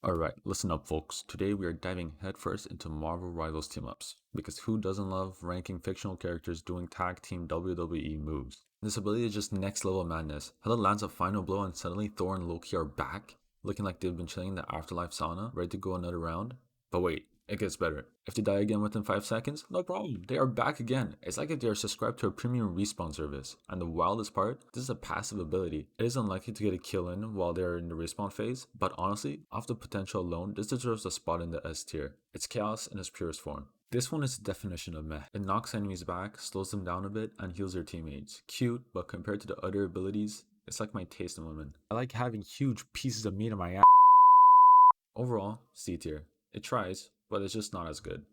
Alright, listen up folks. Today we are diving headfirst into Marvel Rivals team-ups, because who doesn't love ranking fictional characters doing tag team WWE moves? This ability is just next level madness. Hela lands a final blow and suddenly Thor and Loki are back, looking like they've been chilling in the afterlife sauna, ready to go another round. But wait, it gets better. If they die again within 5 seconds, no problem, they are back again. It's like if they are subscribed to a premium respawn service. And the wildest part, this is a passive ability. It is unlikely to get a kill in while they are in the respawn phase, but honestly, off the potential alone, this deserves a spot in the S tier. It's chaos in its purest form. This one is the definition of meh. It knocks enemies back, slows them down a bit, and heals their teammates. Cute, but compared to the other abilities, it's like my taste in women. I like having huge pieces of meat in my ass. Overall, C tier. It tries, but it's just not as good.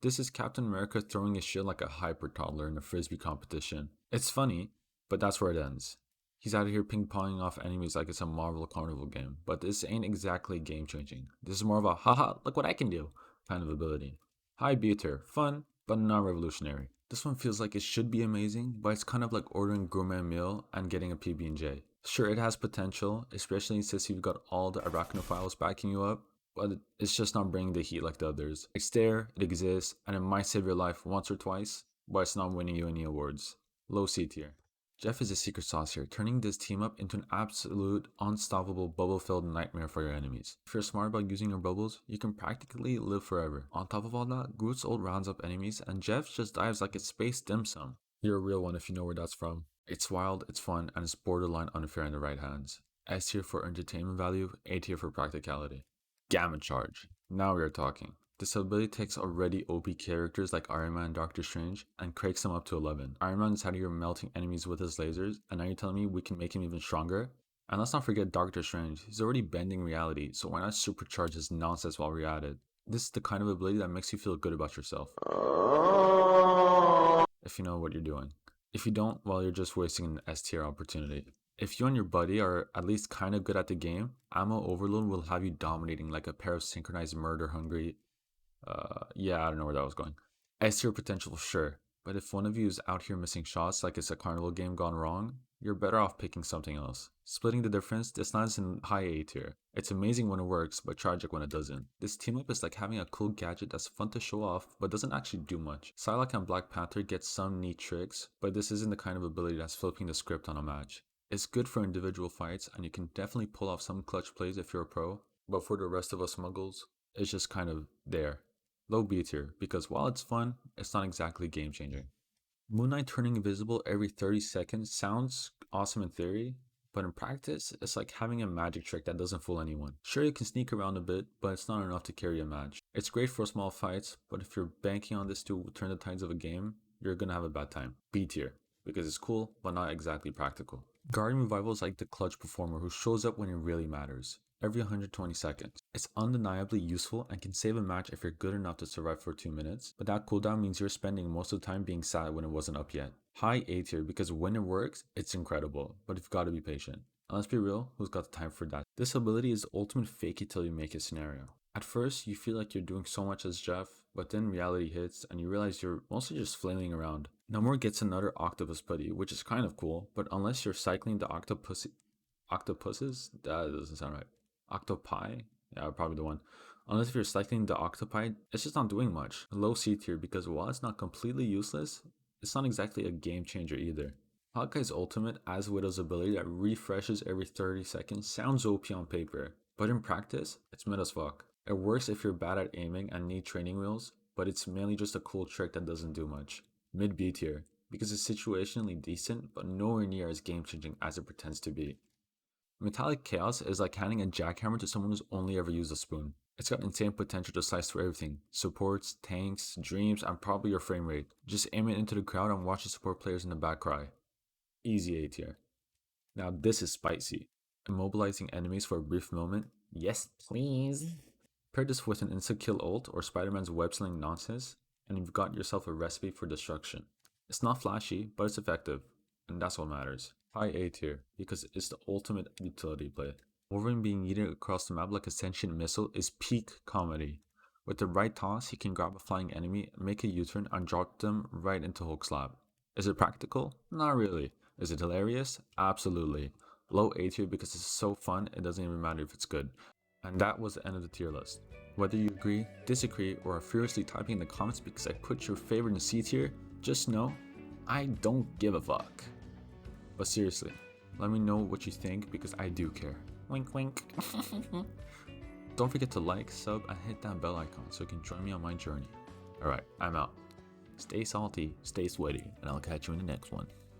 This is Captain America throwing his shit like a hyper toddler in a frisbee competition. It's funny, but that's where it ends. He's out here ping-ponging off enemies like it's a Marvel Carnival game, but this ain't exactly game-changing. This is more of a haha, look what I can do kind of ability. High B tier, fun, but not revolutionary. This one feels like it should be amazing, but it's kind of like ordering a gourmet meal and getting a PB&J. Sure, it has potential, especially since you've got all the arachnophiles backing you up, but it's just not bringing the heat like the others. It's there, it exists, and it might save your life once or twice, but it's not winning you any awards. Low C tier. Jeff is a secret sauce here, turning this team up into an absolute unstoppable bubble-filled nightmare for your enemies. If you're smart about using your bubbles, you can practically live forever. On top of all that, Groot's ult rounds up enemies, and Jeff just dives like it's space dim sum. You're a real one if you know where that's from. It's wild, it's fun, and it's borderline unfair in the right hands. S tier for entertainment value, A tier for practicality. Gamma Charge. Now we are talking. This ability takes already OP characters like Iron Man and Doctor Strange and cranks them up to 11. Iron Man is out here melting enemies with his lasers, and now you're telling me we can make him even stronger? And let's not forget Doctor Strange. He's already bending reality, so why not supercharge his nonsense while we're at it? This is the kind of ability that makes you feel good about yourself. If you know what you're doing. If you don't, well, you're just wasting an S tier opportunity. If you and your buddy are at least kind of good at the game, Ammo Overload will have you dominating like a pair of synchronized murder-hungry... yeah, I don't know where that was going. S tier potential, sure, but if one of you is out here missing shots like it's a carnival game gone wrong, you're better off picking something else. Splitting the difference, this lands in high A tier. It's amazing when it works, but tragic when it doesn't. This team up is like having a cool gadget that's fun to show off, but doesn't actually do much. Psylocke and Black Panther get some neat tricks, but this isn't the kind of ability that's flipping the script on a match. It's good for individual fights, and you can definitely pull off some clutch plays if you're a pro, but for the rest of us muggles, it's just kind of there. Low B tier, because while it's fun, it's not exactly game changing. Moon Knight turning invisible every 30 seconds sounds awesome in theory, but in practice, it's like having a magic trick that doesn't fool anyone. Sure, you can sneak around a bit, but it's not enough to carry a match. It's great for small fights, but if you're banking on this to turn the tides of a game, you're gonna have a bad time. B tier, because it's cool, but not exactly practical. Guardian Revival is like the clutch performer who shows up when it really matters. Every 120 seconds. It's undeniably useful and can save a match if you're good enough to survive for 2 minutes, but that cooldown means you're spending most of the time being sad when it wasn't up yet. High A tier because when it works, it's incredible, but you've got to be patient. And let's be real, who's got the time for that? This ability is the ultimate fake it till you make it scenario. At first, you feel like you're doing so much as Jeff, but then reality hits and you realize you're mostly just flailing around. Namor gets another octopus putty, which is kind of cool, but unless you're cycling the octopuses? That doesn't sound right. Octopi? Yeah, probably the one. Unless if you're cycling the octopi, it's just not doing much. Low C tier because while it's not completely useless, it's not exactly a game changer either. Hawkeye's ultimate as Widow's ability that refreshes every 30 seconds sounds OP on paper, but in practice, it's mid as fuck. It works if you're bad at aiming and need training wheels, but it's mainly just a cool trick that doesn't do much. Mid B tier, because it's situationally decent, but nowhere near as game changing as it pretends to be. Metallic Chaos is like handing a jackhammer to someone who's only ever used a spoon. It's got insane potential to slice through everything. Supports, tanks, dreams, and probably your frame rate. Just aim it into the crowd and watch the support players in the back cry. Easy A tier. Now this is spicy. Immobilizing enemies for a brief moment. Yes, please. Pair this with an insta-kill ult or Spider-Man's web-sling nonsense, and you've got yourself a recipe for destruction. It's not flashy, but it's effective, and that's what matters. High A tier, because it's the ultimate utility play. Wolverine being yeeted across the map like a sentient missile is peak comedy. With the right toss, he can grab a flying enemy, make a U-turn, and drop them right into Hulk's lap. Is it practical? Not really. Is it hilarious? Absolutely. Low A tier because it's so fun, it doesn't even matter if it's good. And that was the end of the tier list. Whether you agree, disagree, or are furiously typing in the comments because I put your favorite in C tier, just know I don't give a fuck. But seriously, let me know what you think because I do care. Wink wink. Don't forget to like, sub, and hit that bell icon so you can join me on my journey. Alright, I'm out. Stay salty, stay sweaty, and I'll catch you in the next one.